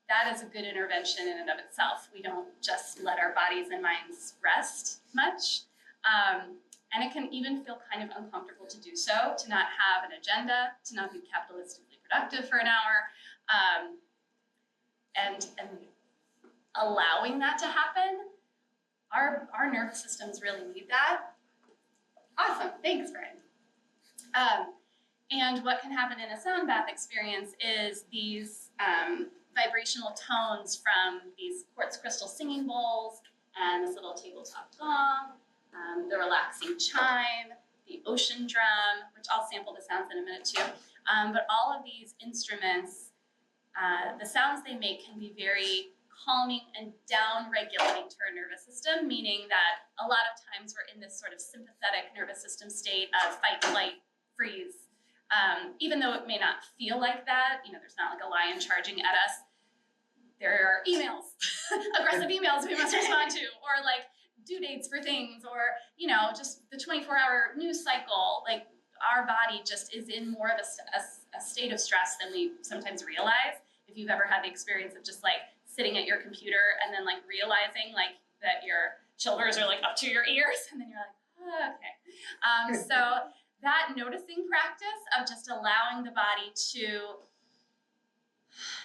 that is a good intervention in and of itself. We don't just let our bodies and minds rest much. And it can even feel kind of uncomfortable to do so, to not have an agenda, to not be capitalistically productive for an hour. And allowing that to happen, our nervous systems really need that. Awesome, thanks, Brian. And what can happen in a sound bath experience is these vibrational tones from these quartz crystal singing bowls and this little tabletop gong, the relaxing chime, the ocean drum, which I'll sample the sounds in a minute too. But all of these instruments, the sounds they make can be very calming and down-regulating to our nervous system, meaning that a lot of times we're in this sort of sympathetic nervous system state of fight, flight, freeze. Even though it may not feel like that, there's not like a lion charging at us. There are emails, aggressive emails we must respond to, or like due dates for things, or, just the 24-hour news cycle. Like our body just is in more of a state of stress than we sometimes realize. If you've ever had the experience of just like sitting at your computer and then like realizing like that your shoulders are like up to your ears, and then you're like, oh, okay. So that noticing practice of just allowing the body to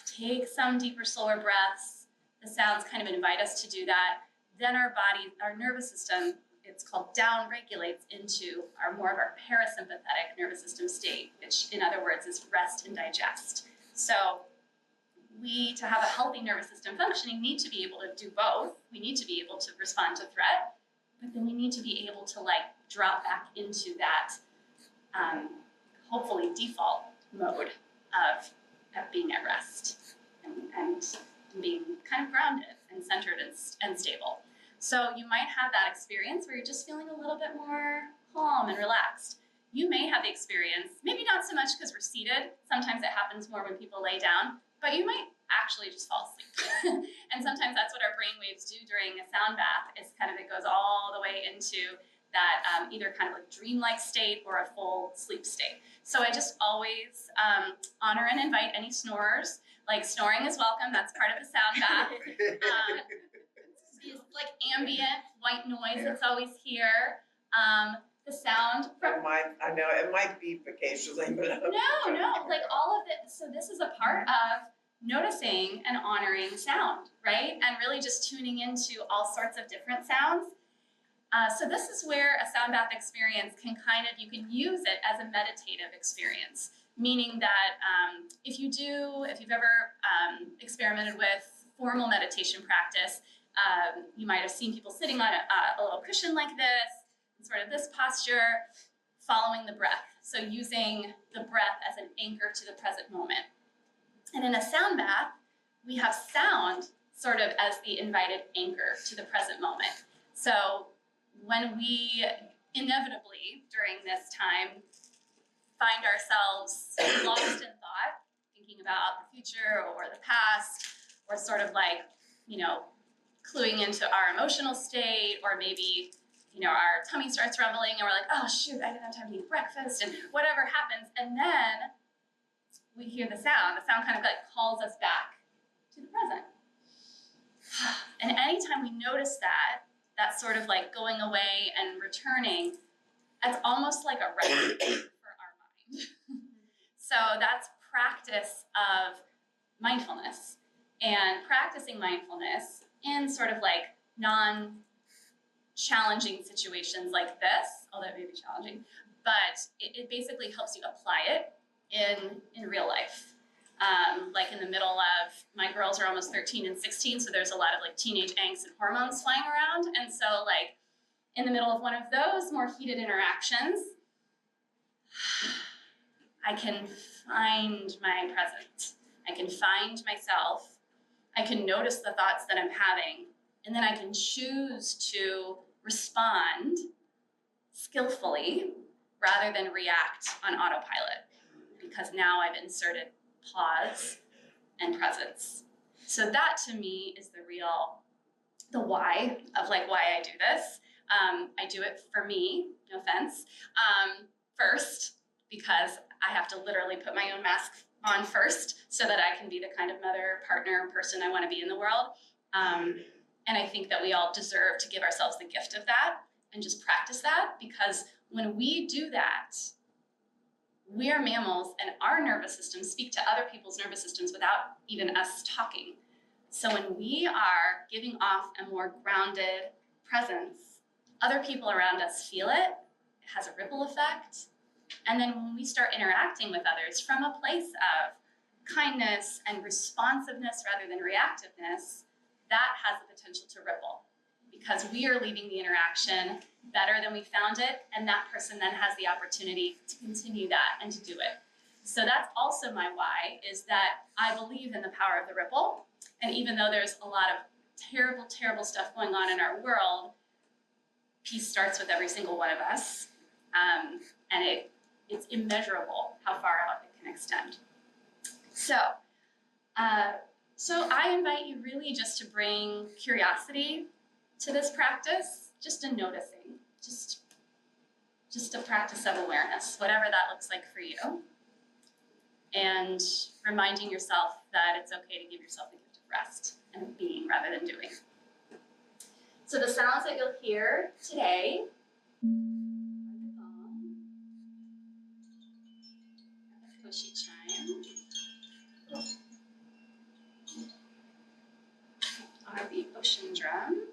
take some deeper solar breaths, the sounds kind of invite us to do that, then our body, our nervous system, it's called down regulates into more of our parasympathetic nervous system state, which in other words is rest and digest. So we, to have a healthy nervous system functioning, need to be able to do both. We need to be able to respond to threat, but then we need to be able to like drop back into that hopefully default mode of being at rest and being kind of grounded and centered and stable. So you might have that experience where you're just feeling a little bit more calm and relaxed. You may have the experience, maybe not so much because we're seated. Sometimes it happens more when people lay down, but you might actually just fall asleep. And sometimes that's what our brain waves do during a sound bath, is kind of it goes all the way into that either kind of like dreamlike state or a full sleep state. So I just always honor and invite any snorers. Like snoring is welcome, that's part of the sound bath. These like ambient white noise that's always here. The sound from... I know, it might be occasionally, but... No, like all of it. So this is a part of noticing and honoring sound, right? And really just tuning into all sorts of different sounds. So this is where a sound bath experience can you can use it as a meditative experience, meaning that if you've ever experimented with formal meditation practice, you might have seen people sitting on a little cushion like this, in sort of this posture, following the breath. So using the breath as an anchor to the present moment. And in a sound bath, we have sound sort of as the invited anchor to the present moment. So when we inevitably during this time find ourselves lost in thought, thinking about the future or the past, or sort of like, cluing into our emotional state, or maybe, our tummy starts rumbling and we're like, oh shoot, I didn't have time to eat breakfast, and whatever happens, and then we hear the sound kind of like calls us back to the present. And anytime we notice that sort of like going away and returning, that's almost like a rest for our mind. So that's practice of mindfulness, and practicing mindfulness in sort of like non-challenging situations like this, although it may be challenging, but it basically helps you apply it in real life. Like in the middle of, my girls are almost 13 and 16, so there's a lot of like teenage angst and hormones flying around. And so like in the middle of one of those more heated interactions, I can find my present. I can find myself. I can notice the thoughts that I'm having, and then I can choose to respond skillfully rather than react on autopilot, because now I've inserted pause and presence. So that to me is the why of like why I do this. I do it for me, no offense. First, because I have to literally put my own mask on first so that I can be the kind of mother, partner, person I want to be in the world. And I think that we all deserve to give ourselves the gift of that and just practice that, because when we do that, we are mammals and our nervous systems speak to other people's nervous systems without even us talking. So when we are giving off a more grounded presence, other people around us feel it. It has a ripple effect. And then when we start interacting with others from a place of kindness and responsiveness rather than reactiveness, that has the potential to ripple, because we are leaving the interaction better than we found it, and that person then has the opportunity to continue that and to do it. So that's also my why, is that I believe in the power of the ripple. And even though there's a lot of terrible, terrible stuff going on in our world, peace starts with every single one of us. And it's immeasurable how far out it can extend. So I invite you really just to bring curiosity to this practice, just a noticing, just a practice of awareness, whatever that looks like for you. And reminding yourself that it's okay to give yourself the gift of rest and being rather than doing. So the sounds that you'll hear today are the gong, and the koshi chime, are the ocean drum,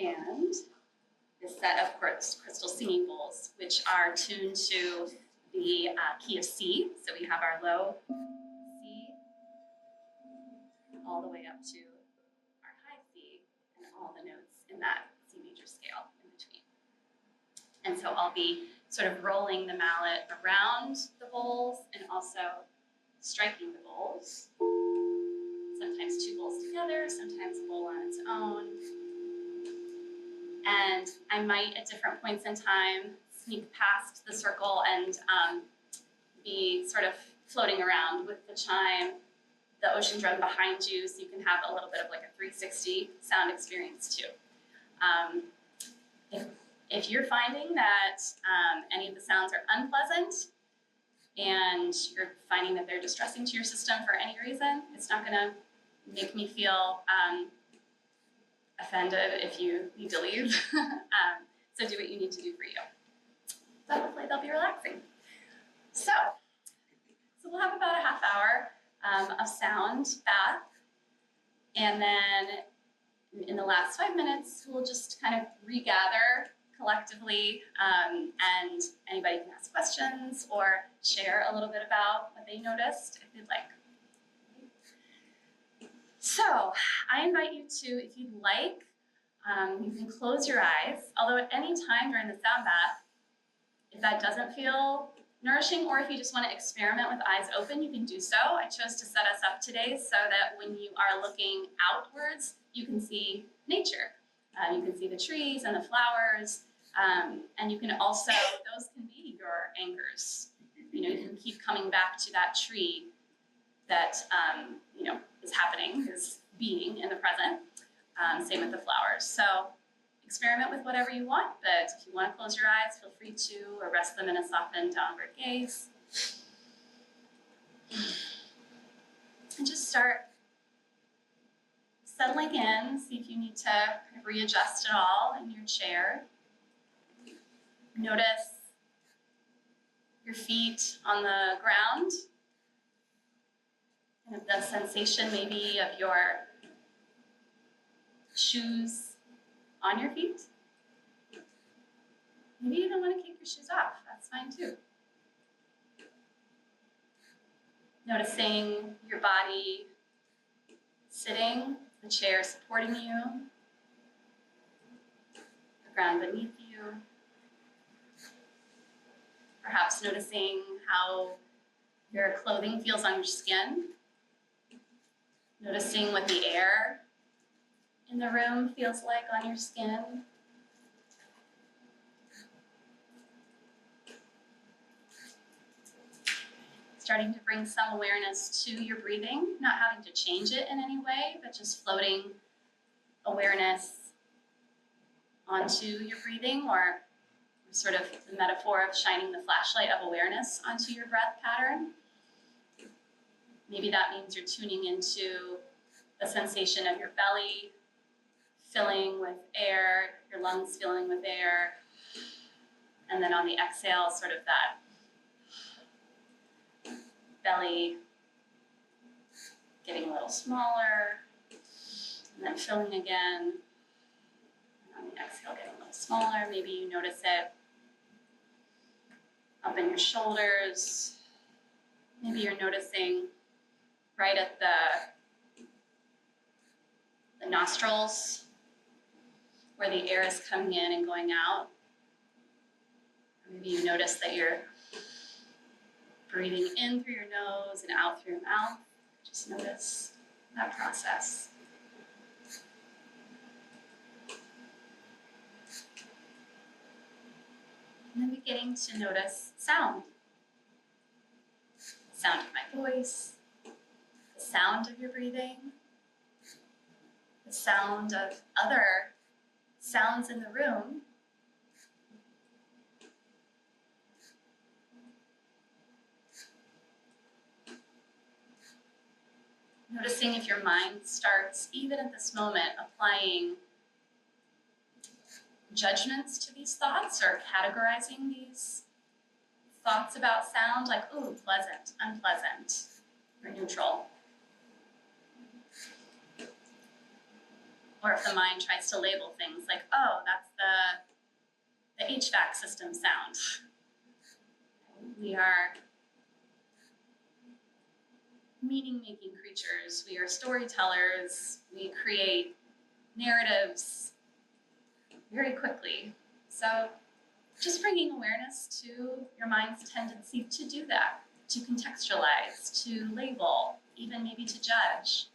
and this set of crystal singing bowls, which are tuned to the key of C. So we have our low C all the way up to our high C and all the notes in that C major scale in between. And so I'll be sort of rolling the mallet around the bowls and also striking the bowls. Sometimes two bowls together, sometimes a bowl on its own. And I might, at different points in time, sneak past the circle and be sort of floating around with the chime, the ocean drum behind you, so you can have a little bit of like a 360 sound experience too. If you're finding that any of the sounds are unpleasant and you're finding that they're distressing to your system for any reason, it's not gonna make me feel offended if you need to leave. So do what you need to do for you. But hopefully they'll be relaxing. So we'll have about a half hour of sound bath. And then in the last 5 minutes, we'll just kind of regather collectively, and anybody can ask questions or share a little bit about what they noticed if they'd like. So I invite you to, if you'd like, you can close your eyes, although at any time during the sound bath, if that doesn't feel nourishing, or if you just want to experiment with eyes open, you can do so. I chose to set us up today so that when you are looking outwards, you can see nature. You can see the trees and the flowers, and you can also, those can be your anchors. You know, you can keep coming back to that tree that, is happening, is being in the present. Same with the flowers. So experiment with whatever you want, but if you want to close your eyes, feel free to, or rest them in a softened downward gaze. And just start settling in, see if you need to kind of readjust at all in your chair. Notice your feet on the ground, and the sensation maybe of your shoes on your feet. Maybe you don't want to kick your shoes off, that's fine too. Noticing your body sitting, the chair supporting you, the ground beneath you. Perhaps noticing how your clothing feels on your skin. Noticing what the air in the room feels like on your skin. starting to bring some awareness to your breathing, not having to change it in any way, but just floating awareness onto your breathing, or sort of the metaphor of shining the flashlight of awareness onto your breath pattern. Maybe that means you're tuning into the sensation of your belly filling with air, your lungs filling with air, and then on the exhale, sort of that belly getting a little smaller, and then filling again, and on the exhale getting a little smaller. Maybe you notice it up in your shoulders. Maybe you're noticing right at the nostrils, where the air is coming in and going out. Maybe you notice that you're breathing in through your nose and out through your mouth. Just notice that process. And then beginning to notice sound. The sound of my voice, the sound of your breathing, the sound of other sounds in the room. Noticing if your mind starts, even at this moment, applying judgments to these thoughts or categorizing these thoughts about sound, like, ooh, pleasant, unpleasant, or neutral. Or if the mind tries to label things like, oh, that's the HVAC system sound. We are meaning-making creatures. We are storytellers. We create narratives very quickly. So just bringing awareness to your mind's tendency to do that, to contextualize, to label, even maybe to judge.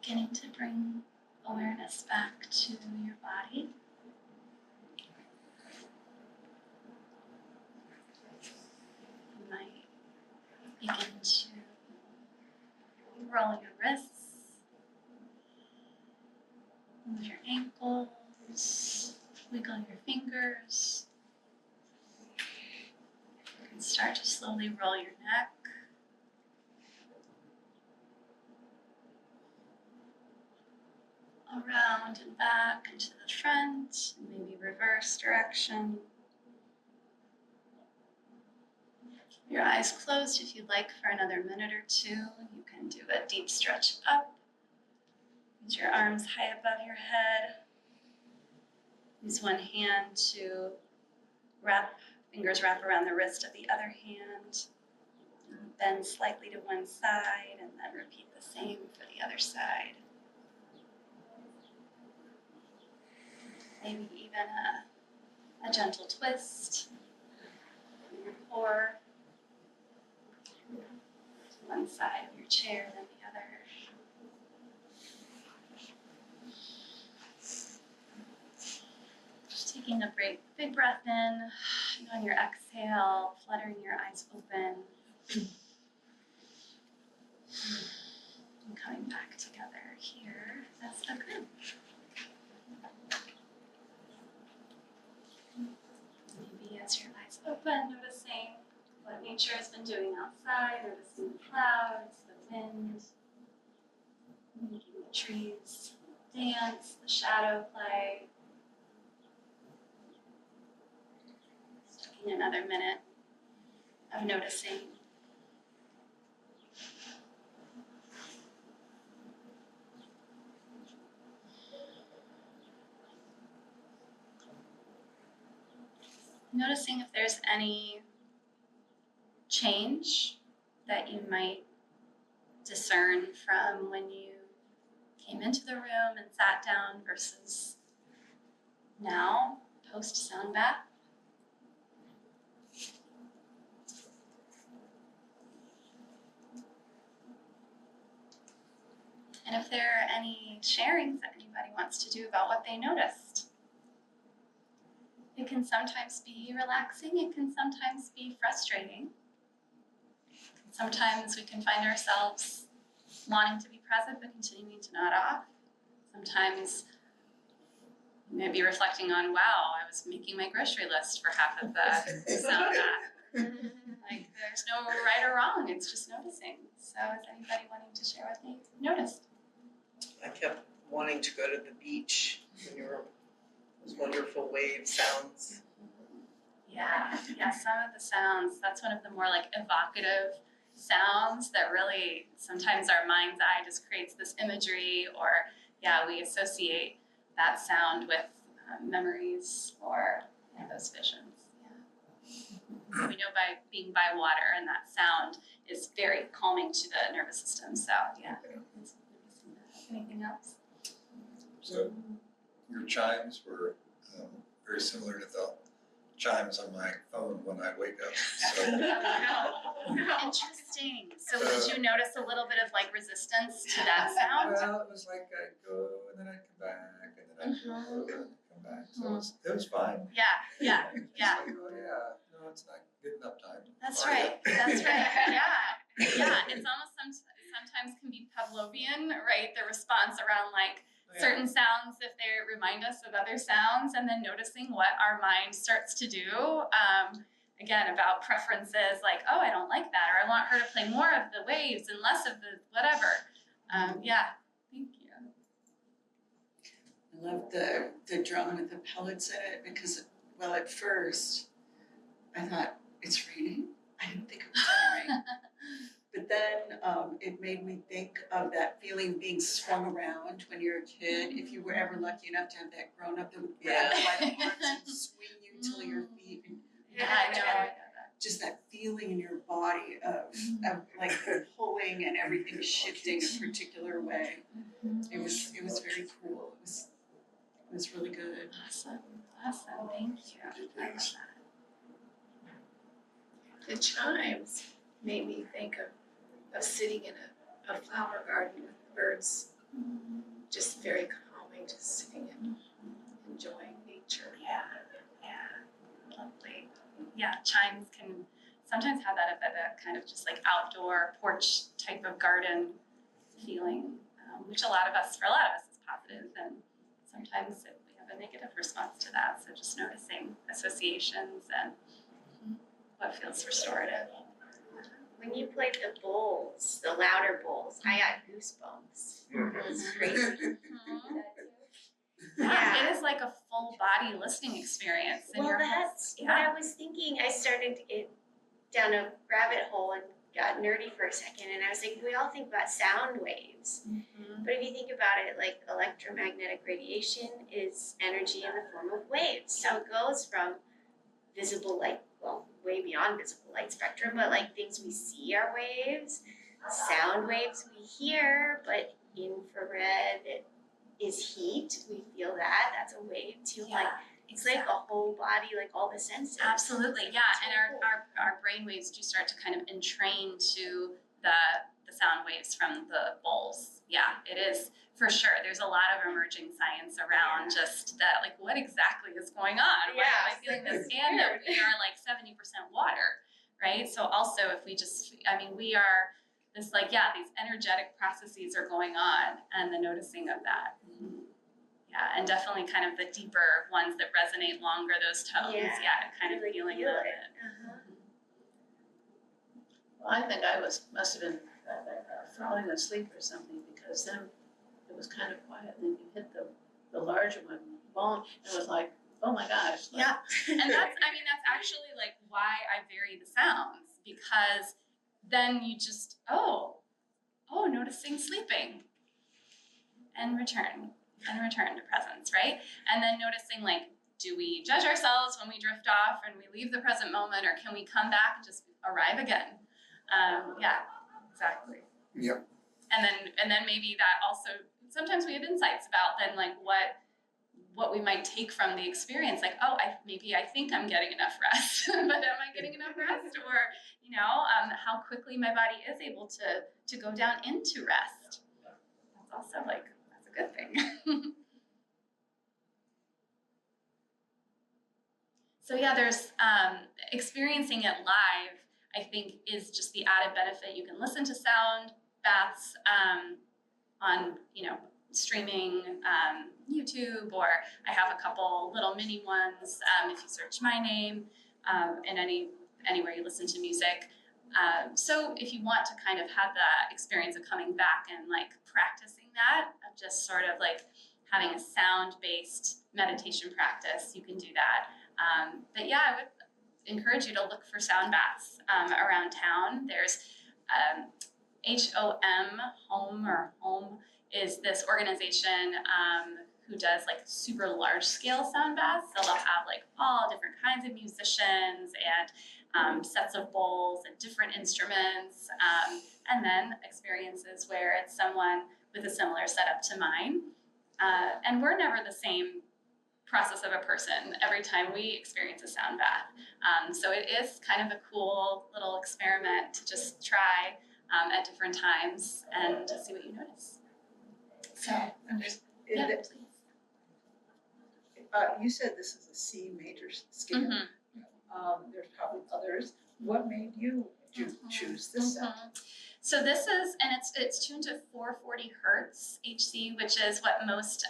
Beginning to bring awareness back to your body. You might begin to roll your wrists, move your ankles, wiggle your fingers. You can start to slowly roll your neck. Around and back and to the front, and maybe reverse direction. Your eyes closed if you'd like for another minute or two. You can do a deep stretch up. Use your arms high above your head. Use one hand to fingers wrap around the wrist of the other hand. Bend slightly to one side and then repeat the same for the other side. Maybe even a gentle twist in your core. One side of your chair, then the other. Just taking a big breath in, and on your exhale, fluttering your eyes open. And coming back together here as a group. Maybe as your eyes open, noticing what nature has been doing outside, noticing the clouds, the wind, making the trees dance, the shadow play. Just taking another minute of noticing. Noticing if there's any change that you might discern from when you came into the room and sat down versus now, post sound bath. And if there are any sharings that anybody wants to do about what they noticed. It can sometimes be relaxing, it can sometimes be frustrating. Sometimes we can find ourselves wanting to be present but continuing to nod off. Sometimes you may be reflecting on, wow, I was making my grocery list for half of the sound bath. Like, there's no right or wrong, it's just noticing. So is anybody wanting to share what they noticed? I kept wanting to go to the beach when you were those wonderful wave sounds. Yeah, some of the sounds, that's one of the more like evocative sounds that really sometimes our mind's eye just creates this imagery, or we associate that sound with memories or those visions. We know by being by water, and that sound is very calming to the nervous system. So anything else? So your chimes were very similar to the chimes on my phone when I wake up. So Interesting. So did you notice a little bit of like resistance to that sound? well, it was like I'd go and then I'd come back and then I'd go and then I'd come back. So it was fine. Yeah. It's like, oh yeah, no, it's not good enough time. That's right. Yeah. It's almost sometimes can be Pavlovian, right? The response around like certain sounds, if they remind us of other sounds, and then noticing what our mind starts to do. Again, about preferences, like, oh, I don't like that, or I want her to play more of the waves and less of the whatever. Thank you. I love the drum with the pellets in it because, well, at first I thought, it's raining? I didn't think it was going to rain. But then it made me think of that feeling being swung around when you're a kid. If you were ever lucky enough to have that grown up that would grab you by the arms and swing you till your feet. And I know that. just that feeling in your body of like pulling and everything shifting a particular way. It was very cool. It was really good. Awesome. Thank you. I love that. The chimes made me think of sitting in a flower garden with birds just very calming, just sitting and enjoying nature. Yeah, lovely. Yeah, chimes can sometimes have that kind of just like outdoor porch type of garden feeling, which for a lot of us is positive, and sometimes we have a negative response to that. So just noticing associations and what feels restorative. When you played the bowls, the louder bowls, I got goosebumps. It was crazy. Yeah, it is like a full body listening experience. Well, that's what I was thinking. I started it down a rabbit hole and got nerdy for a second, and I was like, we all think about sound waves, but if you think about it, like electromagnetic radiation is energy in the form of waves. So it goes from visible light, well, way beyond visible light spectrum, but like things we see are waves, sound waves we hear, but infrared is heat. We feel that. That's a wave too. Yeah. Like it's like a whole body, like all the senses. Absolutely, yeah, and our brain waves do start to kind of entrain to the sound waves from the bowls. Yeah, it is for sure. There's a lot of emerging science around just that, like what exactly is going on? Why am I feeling this? And that we are like 70% water, right? So also if we just, we are this like, these energetic processes are going on, and the noticing of that. Yeah, and definitely kind of the deeper ones that resonate longer, those tones. Yeah, kind of really feeling feel it. Well, I think I must have been falling asleep or something, because then it was kind of quiet, and then you hit the larger one, boom, it was like, oh my gosh. Like, Yeah, and that's actually like why I vary the sounds, because then you just, noticing sleeping and return to presence, right? And then noticing, like, do we judge ourselves when we drift off and we leave the present moment, or can we come back and just arrive again? Yeah, exactly. Yep. And then maybe that also, sometimes we have insights about then like what we might take from the experience, like, I think I'm getting enough rest, but am I getting enough rest? Or, how quickly my body is able to go down into rest. That's also like, that's a good thing. So yeah, there's experiencing it live, I think, is just the added benefit. You can listen to sound baths on, streaming YouTube, or I have a couple little mini ones if you search my name in anywhere you listen to music. So if you want to kind of have that experience of coming back and like practicing that, of just sort of like having a sound-based meditation practice, you can do that. But yeah, I would encourage you to look for sound baths around town. There's Home is this organization who does like super large scale sound baths. So they'll have like all different kinds of musicians and sets of bowls and different instruments, and then experiences where it's someone with a similar setup to mine. And we're never the same process of a person every time we experience a sound bath. So it is kind of a cool little experiment to just try at different times and to see what you notice. So, yeah, please. You said this is a C major scale. Mm-hmm. There's probably others. What made you choose this set? So this is, and it's tuned to 440 hertz HC, which is what most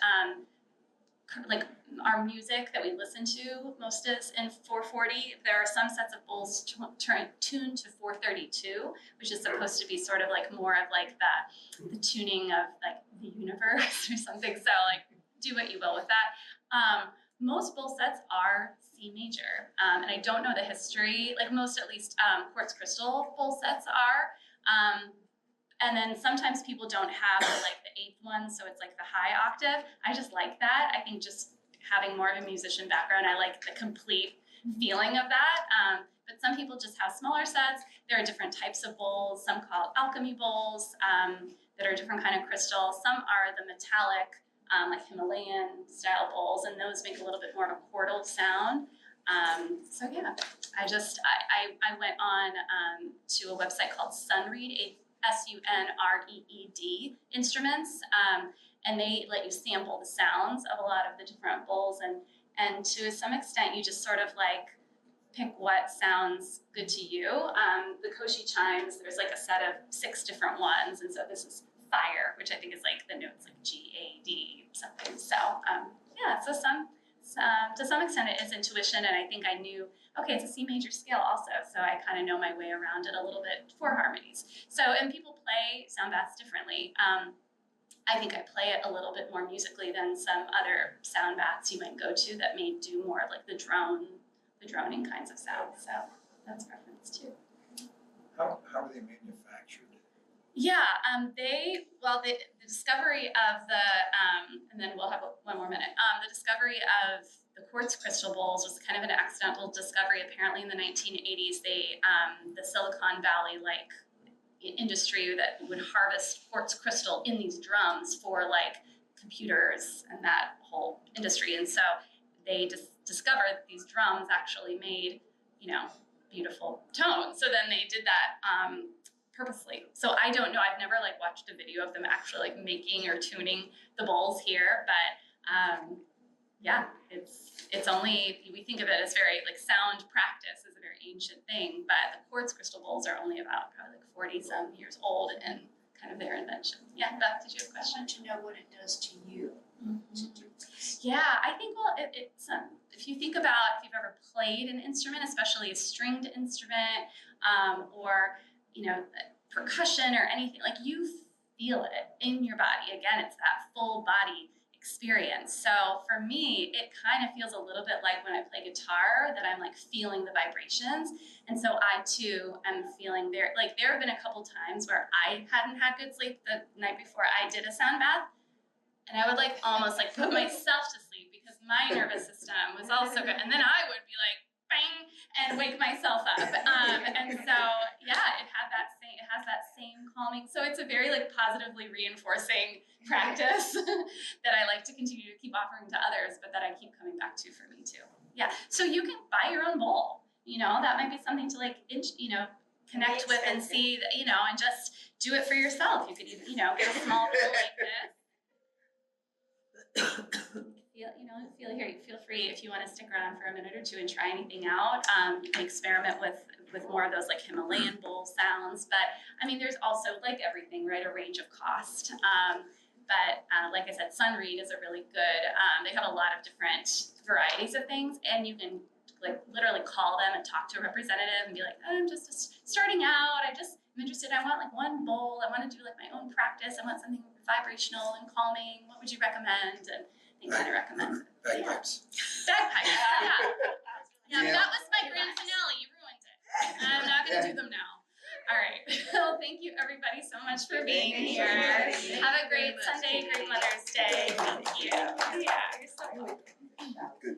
like our music that we listen to most is in 440. There are some sets of bowls tuned to 432, which is supposed to be sort of like more of like the tuning of like the universe or something. So like do what you will with that. Most bowl sets are C major, and I don't know the history. Like most, at least, quartz crystal bowl sets are. And then sometimes people don't have like the 8th one, so it's like the high octave. I just like that. I think just having more of a musician background, I like the complete feeling of that. But some people just have smaller sets. There are different types of bowls, some called alchemy bowls that are different kind of crystal. Some are the metallic, like Himalayan style bowls, and those make a little bit more of a chordal sound. So yeah, I went on to a website called Sunreed, SUNREED Instruments, and they let you sample the sounds of a lot of the different bowls, and to some extent you just sort of like pick what sounds good to you. The koshi chimes, there's like a set of 6 different ones, and so this is fire, which I think is like the notes like G-A-D something. So yeah, so to some extent it is intuition, and I think I knew, okay, it's a C major scale also, so I kind of know my way around it a little bit for harmonies. So, and people play sound baths differently. I think I play it a little bit more musically than some other sound baths you might go to that may do more of like the droning kinds of sounds. So that's preference too. How are they manufactured? Yeah, the discovery of the, and then we'll have one more minute. The discovery of the quartz crystal bowls was kind of an accidental discovery. Apparently in the 1980s, the Silicon Valley industry that would harvest quartz crystal in these drums for like computers and that whole industry. And so they discovered that these drums actually made, beautiful tones. So then they did that purposely. So I don't know, I've never watched a video of them actually making or tuning the bowls here, but yeah, it's only, we think of it as very sound practice is a very ancient thing, but the quartz crystal bowls are only about probably 40 some years old and kind of their invention. Yeah, Beth, did you have a question? I want to know what it does to you. To do this. Yeah, I think, it's if you think about if you've ever played an instrument, especially a stringed instrument, or percussion or anything, you feel it in your body. Again, it's that full body experience. So for me, it kind of feels a little bit like when I play guitar, that I'm feeling the vibrations. And so I too am feeling there. There have been a couple times where I hadn't had good sleep the night before I did a sound bath, and I would almost put myself to sleep because my nervous system was also good. And then I would be bang, and wake myself up. And so yeah, it has that same calming. So it's a very positively reinforcing practice that I like to continue to keep offering to others, but that I keep coming back to for me too. Yeah. So you can buy your own bowl. That might be something to connect with and see that, and just do it for yourself. You could even, get a small bowl like this. Feel free if you want to stick around for a minute or two and try anything out. You can experiment with more of those Himalayan bowl sounds. But I mean, there's also everything, right? A range of cost. But like I said, Sunreed is a really good. They have a lot of different varieties of things, and you can literally call them and talk to a representative and be like, I'm just starting out. I'm interested. I want one bowl. I want to do my own practice. I want something vibrational and calming. What would you recommend? And they kind of recommend Bagpipes. Bagpipes. Yeah. That was my grand finale. You ruined it. I'm not going to do them now. All right. Well, thank you everybody so much for being here. Have a great Sunday, great Mother's Day. Thank you. Yeah, you're so welcome. Good.